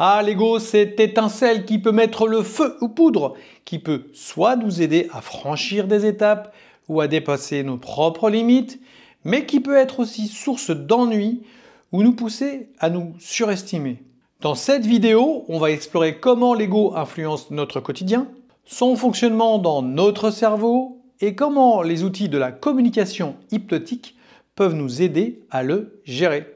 Ah, l'ego, cette étincelle qui peut mettre le feu aux poudres, qui peut soit nous aider à franchir des étapes ou à dépasser nos propres limites, mais qui peut être aussi source d'ennui ou nous pousser à nous surestimer. Dans cette vidéo, on va explorer comment l'ego influence notre quotidien, son fonctionnement dans notre cerveau et comment les outils de la communication hypnotique peuvent nous aider à le gérer.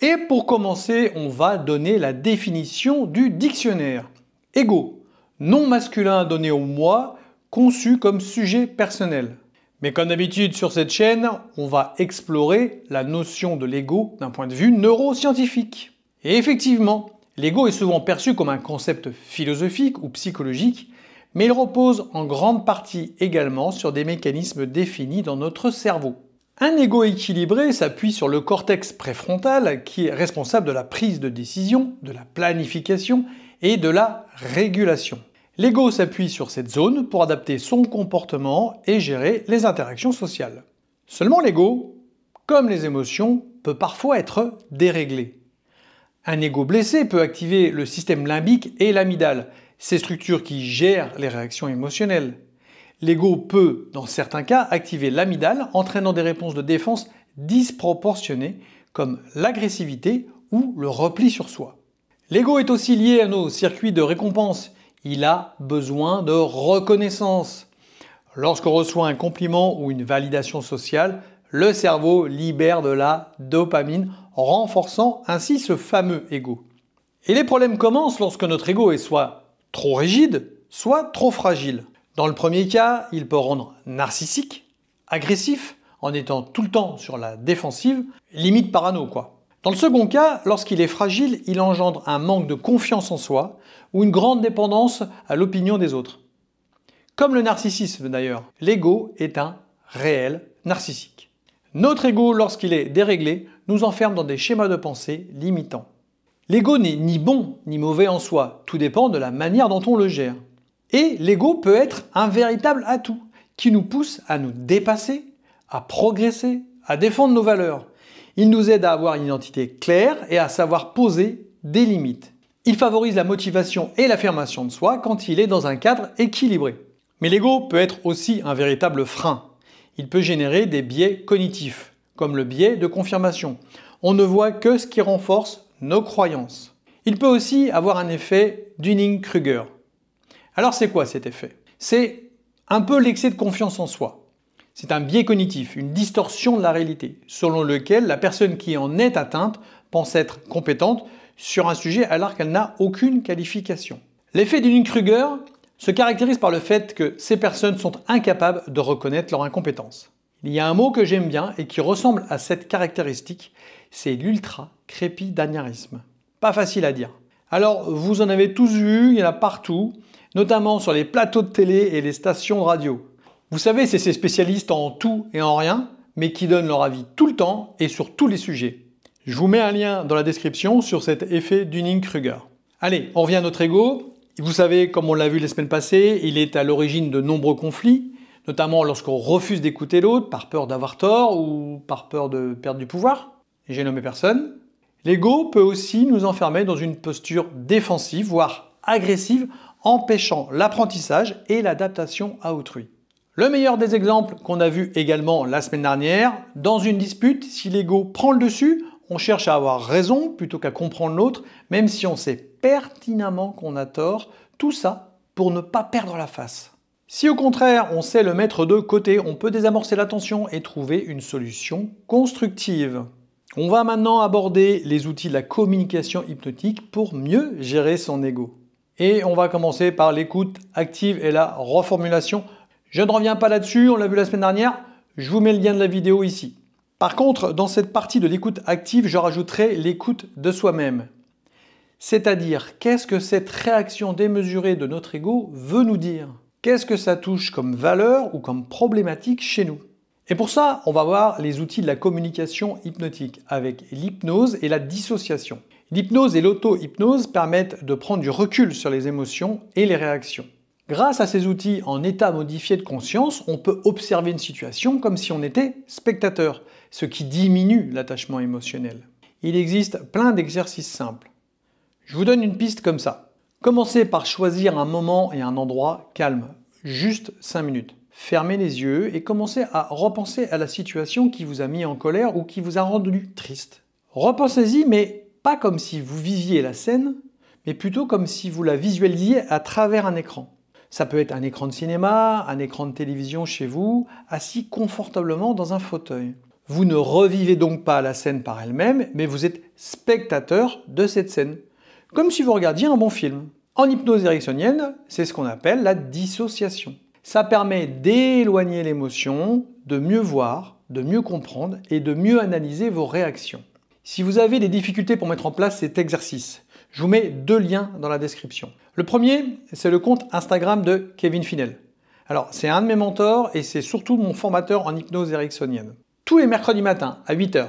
Et pour commencer, on va donner la définition du dictionnaire. Ego, nom masculin donné au moi, conçu comme sujet personnel. Mais comme d'habitude sur cette chaîne, on va explorer la notion de l'ego d'un point de vue neuroscientifique. Et effectivement, l'ego est souvent perçu comme un concept philosophique ou psychologique, mais il repose en grande partie également sur des mécanismes définis dans notre cerveau. Un ego équilibré s'appuie sur le cortex préfrontal qui est responsable de la prise de décision, de la planification et de la régulation. L'ego s'appuie sur cette zone pour adapter son comportement et gérer les interactions sociales. Seulement l'ego, comme les émotions, peut parfois être déréglé. Un ego blessé peut activer le système limbique et l'amygdale, ces structures qui gèrent les réactions émotionnelles. L'ego peut, dans certains cas, activer l'amygdale, entraînant des réponses de défense disproportionnées, comme l'agressivité ou le repli sur soi. L'ego est aussi lié à nos circuits de récompense. Il a besoin de reconnaissance. Lorsqu'on reçoit un compliment ou une validation sociale, le cerveau libère de la dopamine, renforçant ainsi ce fameux ego. Et les problèmes commencent lorsque notre ego est soit trop rigide, soit trop fragile. Dans le premier cas, il peut rendre narcissique, agressif, en étant tout le temps sur la défensive, limite parano quoi. Dans le second cas, lorsqu'il est fragile, il engendre un manque de confiance en soi ou une grande dépendance à l'opinion des autres. Comme le narcissisme d'ailleurs, l'ego est un réel narcissique. Notre ego, lorsqu'il est déréglé, nous enferme dans des schémas de pensée limitants. L'ego n'est ni bon ni mauvais en soi, tout dépend de la manière dont on le gère. Et l'ego peut être un véritable atout qui nous pousse à nous dépasser, à progresser, à défendre nos valeurs. Il nous aide à avoir une identité claire et à savoir poser des limites. Il favorise la motivation et l'affirmation de soi quand il est dans un cadre équilibré. Mais l'ego peut être aussi un véritable frein. Il peut générer des biais cognitifs, comme le biais de confirmation. On ne voit que ce qui renforce nos croyances. Il peut aussi avoir un effet Dunning-Kruger. Alors c'est quoi cet effet? C'est un peu l'excès de confiance en soi. C'est un biais cognitif, une distorsion de la réalité, selon lequel la personne qui en est atteinte pense être compétente sur un sujet alors qu'elle n'a aucune qualification. L'effet Dunning-Kruger se caractérise par le fait que ces personnes sont incapables de reconnaître leur incompétence. Il y a un mot que j'aime bien et qui ressemble à cette caractéristique, c'est l'ultra-crépidaniarisme. Pas facile à dire. Alors, vous en avez tous vu, il y en a partout, notamment sur les plateaux de télé et les stations de radio. Vous savez, c'est ces spécialistes en tout et en rien, mais qui donnent leur avis tout le temps et sur tous les sujets. Je vous mets un lien dans la description sur cet effet Dunning-Kruger. Allez, on revient à notre ego. Vous savez, comme on l'a vu les semaines passées, il est à l'origine de nombreux conflits, notamment lorsqu'on refuse d'écouter l'autre par peur d'avoir tort ou par peur de perdre du pouvoir. J'ai nommé personne. L'ego peut aussi nous enfermer dans une posture défensive, voire agressive, empêchant l'apprentissage et l'adaptation à autrui. Le meilleur des exemples qu'on a vu également la semaine dernière, dans une dispute, si l'ego prend le dessus, on cherche à avoir raison plutôt qu'à comprendre l'autre, même si on sait pertinemment qu'on a tort, tout ça pour ne pas perdre la face. Si au contraire on sait le mettre de côté, on peut désamorcer la tension et trouver une solution constructive. On va maintenant aborder les outils de la communication hypnotique pour mieux gérer son ego. Et on va commencer par l'écoute active et la reformulation. Je ne reviens pas là-dessus, on l'a vu la semaine dernière, je vous mets le lien de la vidéo ici. Par contre, dans cette partie de l'écoute active, je rajouterai l'écoute de soi-même. C'est-à-dire, qu'est-ce que cette réaction démesurée de notre ego veut nous dire? Qu'est-ce que ça touche comme valeur ou comme problématique chez nous? Et pour ça, on va voir les outils de la communication hypnotique avec l'hypnose et la dissociation. L'hypnose et l'auto-hypnose permettent de prendre du recul sur les émotions et les réactions. Grâce à ces outils en état modifié de conscience, on peut observer une situation comme si on était spectateur, ce qui diminue l'attachement émotionnel. Il existe plein d'exercices simples. Je vous donne une piste comme ça. Commencez par choisir un moment et un endroit calme, juste 5 minutes. Fermez les yeux et commencez à repenser à la situation qui vous a mis en colère ou qui vous a rendu triste. Repensez-y, mais pas comme si vous viviez la scène, mais plutôt comme si vous la visualisiez à travers un écran. Ça peut être un écran de cinéma, un écran de télévision chez vous, assis confortablement dans un fauteuil. Vous ne revivez donc pas la scène par elle-même, mais vous êtes spectateur de cette scène, comme si vous regardiez un bon film. En hypnose ericksonienne, c'est ce qu'on appelle la dissociation. Ça permet d'éloigner l'émotion, de mieux voir, de mieux comprendre et de mieux analyser vos réactions. Si vous avez des difficultés pour mettre en place cet exercice, je vous mets 2 liens dans la description. Le premier, c'est le compte Instagram de Kevin Finel. Alors, c'est un de mes mentors et c'est surtout mon formateur en hypnose ericksonienne. Tous les mercredis matins à 8 h,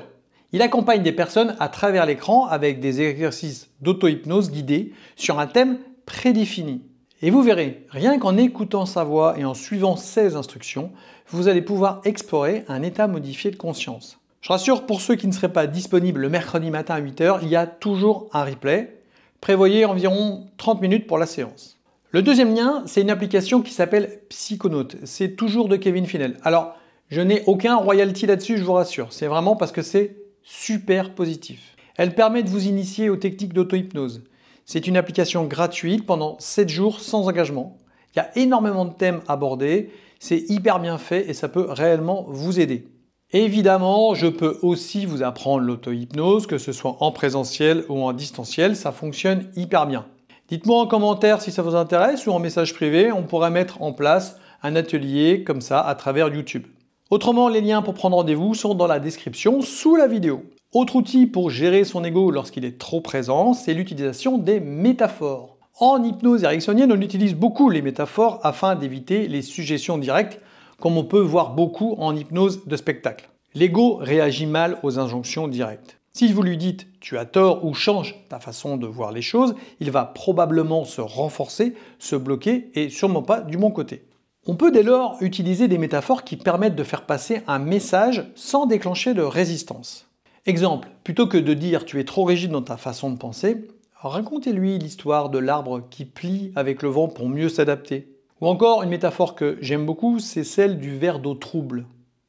il accompagne des personnes à travers l'écran avec des exercices d'auto-hypnose guidés sur un thème prédéfini. Et vous verrez, rien qu'en écoutant sa voix et en suivant ses instructions, vous allez pouvoir explorer un état modifié de conscience. Je rassure, pour ceux qui ne seraient pas disponibles le mercredi matin à 8 h, il y a toujours un replay. Prévoyez environ 30 minutes pour la séance. Le deuxième lien, c'est une application qui s'appelle Psychonaut. C'est toujours de Kevin Finel. Alors, je n'ai aucun royalty là-dessus, je vous rassure. C'est vraiment parce que c'est super positif. Elle permet de vous initier aux techniques d'auto-hypnose. C'est une application gratuite pendant 7 jours sans engagement. Il y a énormément de thèmes abordés, c'est hyper bien fait et ça peut réellement vous aider. Évidemment, je peux aussi vous apprendre l'auto-hypnose, que ce soit en présentiel ou en distanciel, ça fonctionne hyper bien. Dites-moi en commentaire si ça vous intéresse ou en message privé, on pourrait mettre en place un atelier comme ça à travers YouTube. Autrement, les liens pour prendre rendez-vous sont dans la description sous la vidéo. Autre outil pour gérer son ego lorsqu'il est trop présent, c'est l'utilisation des métaphores. En hypnose ericksonienne, on utilise beaucoup les métaphores afin d'éviter les suggestions directes, comme on peut voir beaucoup en hypnose de spectacle. L'ego réagit mal aux injonctions directes. Si vous lui dites « tu as tort » ou « change ta façon de voir les choses », il va probablement se renforcer, se bloquer et sûrement pas du bon côté. On peut dès lors utiliser des métaphores qui permettent de faire passer un message sans déclencher de résistance. Exemple, plutôt que de dire « tu es trop rigide dans ta façon de penser », racontez-lui l'histoire de l'arbre qui plie avec le vent pour mieux s'adapter. Ou encore, une métaphore que j'aime beaucoup, c'est celle du verre d'eau trouble.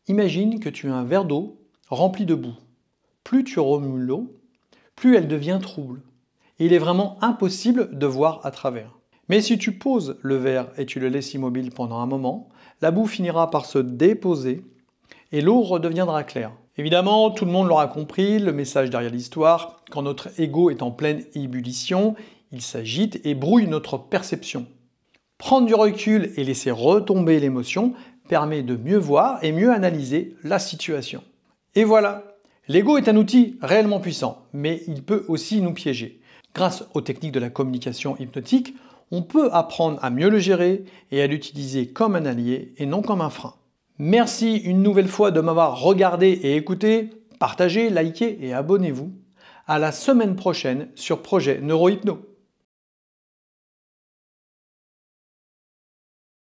Imagine que tu as un verre d'eau rempli de boue. Plus tu remues l'eau, plus elle devient trouble. Et il est vraiment impossible de voir à travers. Mais si tu poses le verre et tu le laisses immobile pendant un moment, la boue finira par se déposer et l'eau redeviendra claire. Évidemment, tout le monde l'aura compris, le message derrière l'histoire, quand notre ego est en pleine ébullition, il s'agite et brouille notre perception. Prendre du recul et laisser retomber l'émotion permet de mieux voir et mieux analyser la situation. Et voilà, l'ego est un outil réellement puissant, mais il peut aussi nous piéger. Grâce aux techniques de la communication hypnotique, on peut apprendre à mieux le gérer et à l'utiliser comme un allié et non comme un frein. Merci une nouvelle fois de m'avoir regardé et écouté. Partagez, likez et abonnez-vous. À la semaine prochaine sur Projet Neurohypno.